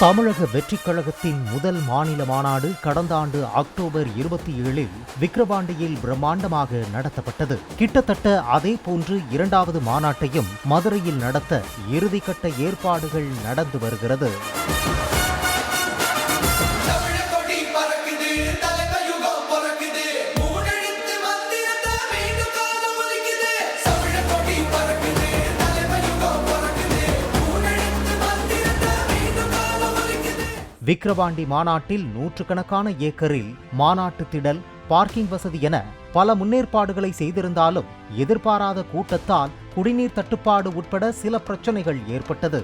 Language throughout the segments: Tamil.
தமிழக வெற்றிக் கழகத்தின் முதல் மாநில மாநாடு கடந்த ஆண்டு அக்டோபர் 27 விக்கிரவாண்டியில் பிரம்மாண்டமாக நடத்தப்பட்டது. கிட்டத்தட்ட அதே போன்று இரண்டாவது மாநாட்டையும் மதுரையில் நடத்த இறுதிக்கட்ட ஏற்பாடுகள் நடந்து வருகிறது. விக்கிரவாண்டி மாநாட்டில் நூற்றுக்கணக்கான ஏக்கரில் மாநாட்டு திடல், பார்க்கிங் வசதி என பல முன்னேற்பாடுகளை செய்திருந்தாலும் எதிர்பாராத கூட்டத்தால் குடிநீர் தட்டுப்பாடு உட்பட சில பிரச்சனைகள் ஏற்பட்டது.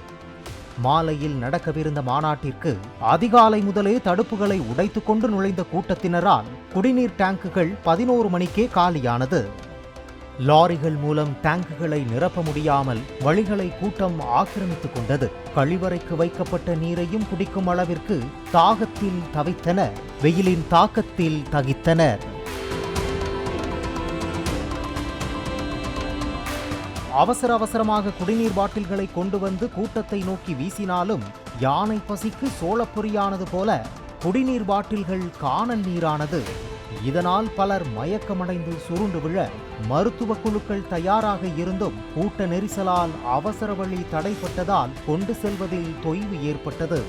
மாலையில் நடக்கவிருந்த மாநாட்டிற்கு அதிகாலை முதலே தடுப்புகளை உடைத்துக் கொண்டு நுழைந்த கூட்டத்தினரால் குடிநீர் டேங்குகள் 11 மணிக்கே காலியானது. லாரிகள் மூலம் டேங்குகளை நிரப்ப முடியாமல் வழிகளை கூட்டம் ஆக்கிரமித்துக் கொண்டது. கழிவறைக்கு வைக்கப்பட்ட நீரையும் குடிக்கும் அளவிற்கு தாகத்தில் தவித்தனர், வெயிலின் தாக்கத்தில் தகித்தனர். அவசரமாக குடிநீர் பாட்டில்களை கொண்டு வந்து கூட்டத்தை நோக்கி வீசினாலும் யானை பசிக்கு சோளப்பொரியானது போல குடிநீர் பாட்டில்கள் காணல் நீரானது. இதனால் பலர் மயக்கமடைந்து சுருண்டு விழ மருத்துவ குழுக்கள் தயாராக இருந்தும் கூட்ட நெரிசலால் அவசர வழி தடைப்பட்டதால் கொண்டு செல்வதில் தொய்வு ஏற்பட்டது.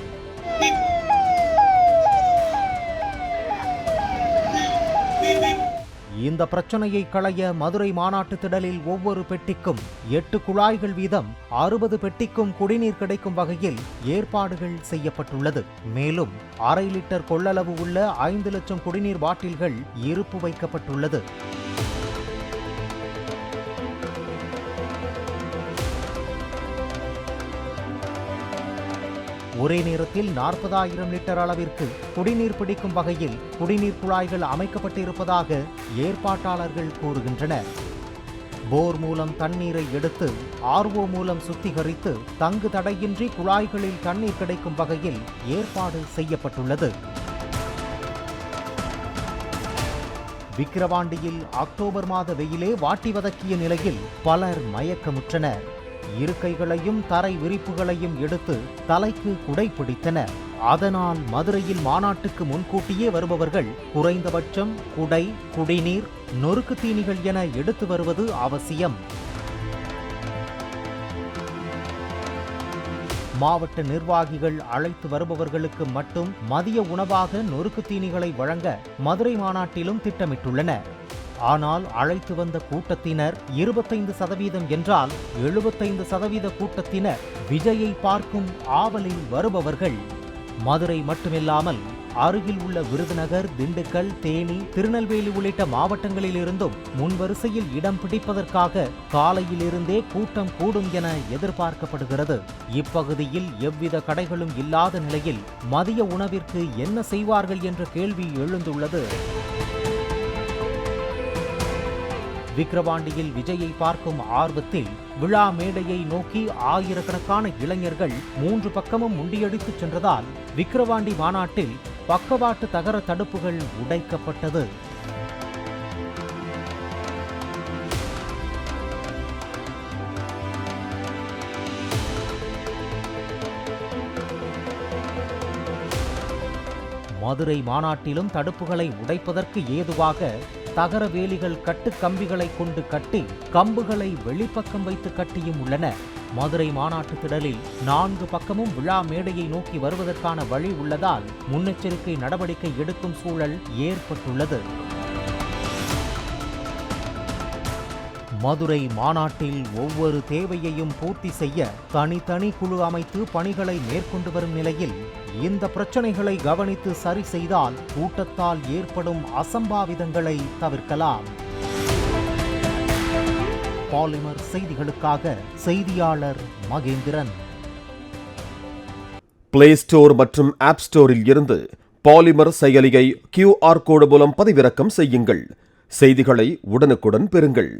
இந்த பிரச்சனையை களைய மதுரை மாநாட்டு திடலில் ஒவ்வொரு பெட்டிக்கும் 8 குழாய்கள் வீதம் 60 பெட்டிக்கும் குடிநீர் கிடைக்கும் வகையில் ஏற்பாடுகள் செய்யப்பட்டுள்ளது. மேலும் 1/2 லிட்டர் கொள்ளளவு உள்ள 5 லட்சம் குடிநீர் பாட்டில்கள் இருப்பு வைக்கப்பட்டுள்ளது. ஒரே நேரத்தில் 40,000 லிட்டர் அளவிற்கு குடிநீர் பிடிக்கும் வகையில் குடிநீர் குழாய்கள் அமைக்கப்பட்டிருப்பதாக ஏற்பாட்டாளர்கள் கூறுகின்றனர். போர் மூலம் தண்ணீரை எடுத்து RO மூலம் சுத்திகரித்து தங்கு தடையின்றி குழாய்களில் தண்ணீர் கிடைக்கும் வகையில் ஏற்பாடு செய்யப்பட்டுள்ளது. விக்கிரவாண்டியில் அக்டோபர் மாத வெயிலே வாட்டி வதக்கிய நிலையில் பலர் மயக்கமுற்றனர். இருக்கைகளையும் தரை விரிப்புகளையும் எடுத்து தலைக்கு குடை பிடித்தனர். அதனால் மதுரையில் மாநாட்டுக்கு முன்கூட்டியே வருபவர்கள் குறைந்தபட்சம் குடை, குடிநீர், நொறுக்கு தீனிகள் என எடுத்து வருவது அவசியம். மாவட்ட நிர்வாகிகள் அழைத்து வருபவர்களுக்கு மட்டும் மதிய உணவாக நொறுக்கு தீனிகளை வழங்க மதுரை மாநாட்டிலும் திட்டமிட்டுள்ளனர். ஆனால் அழைத்து வந்த கூட்டத்தினர் 25% என்றால் 75% கூட்டத்தினர் விஜயை பார்க்கும் ஆவலில் வருபவர்கள். மதுரை மட்டுமில்லாமல் அருகில் உள்ள விருதுநகர், திண்டுக்கல், தேனி, திருநெல்வேலி உள்ளிட்ட மாவட்டங்களில் இருந்தும் முன்வரிசையில் இடம் பிடிப்பதற்காக காலையிலிருந்தே கூட்டம் கூடும் என எதிர்பார்க்கப்படுகிறது. இப்பகுதியில் எவ்வித கடைகளும் இல்லாத நிலையில் மதிய உணவிற்கு என்ன செய்வார்கள் என்ற கேள்வி எழுந்துள்ளது. விக்கிரவாண்டியில் விஜயை பார்க்கும் ஆர்வத்தில் விழா மேடையை நோக்கி ஆயிரக்கணக்கான இளைஞர்கள் 3 பக்கமும் முண்டியடித்துச் சென்றதால் விக்கிரவாண்டி மாநாட்டில் பக்கவாட்டு தகர தடுப்புகள் உடைக்கப்பட்டது. மதுரை மாநாட்டிலும் தடுப்புகளை உடைப்பதற்கு ஏதுவாக தகர வேலிகள் கட்டு கம்பிகளை கொண்டு கட்டி கம்புகளை வெளிப்பக்கம் வைத்து கட்டியும் உள்ளன. மதுரை மாநாட்டு திடலில் 4 பக்கமும் விழா மேடையை நோக்கி வருவதற்கான வழி உள்ளதால் முன்னெச்சரிக்கை நடவடிக்கை எடுக்கும் சூழல் ஏற்பட்டுள்ளது. மதுரை மாநாட்டில் ஒவ்வொரு தேவையையும் பூர்த்தி செய்ய தனித்தனி குழு அமைத்து பணிகளை மேற்கொண்டு வரும் நிலையில் இந்த பிரச்சனைகளை கவனித்து சரி செய்தால் கூட்டத்தால் ஏற்படும் அசம்பாவிதங்களை தவிர்க்கலாம். பாலிமர் செய்திகளுக்காக செய்தியாளர் மகேந்திரன். பிளே ஸ்டோர் மற்றும் ஆப் ஸ்டோரில் இருந்து பாலிமர் செயலியை QR கோடு மூலம் பதிவிறக்கம் செய்யுங்கள். செய்திகளை உடனுக்குடன் பெறுங்கள்.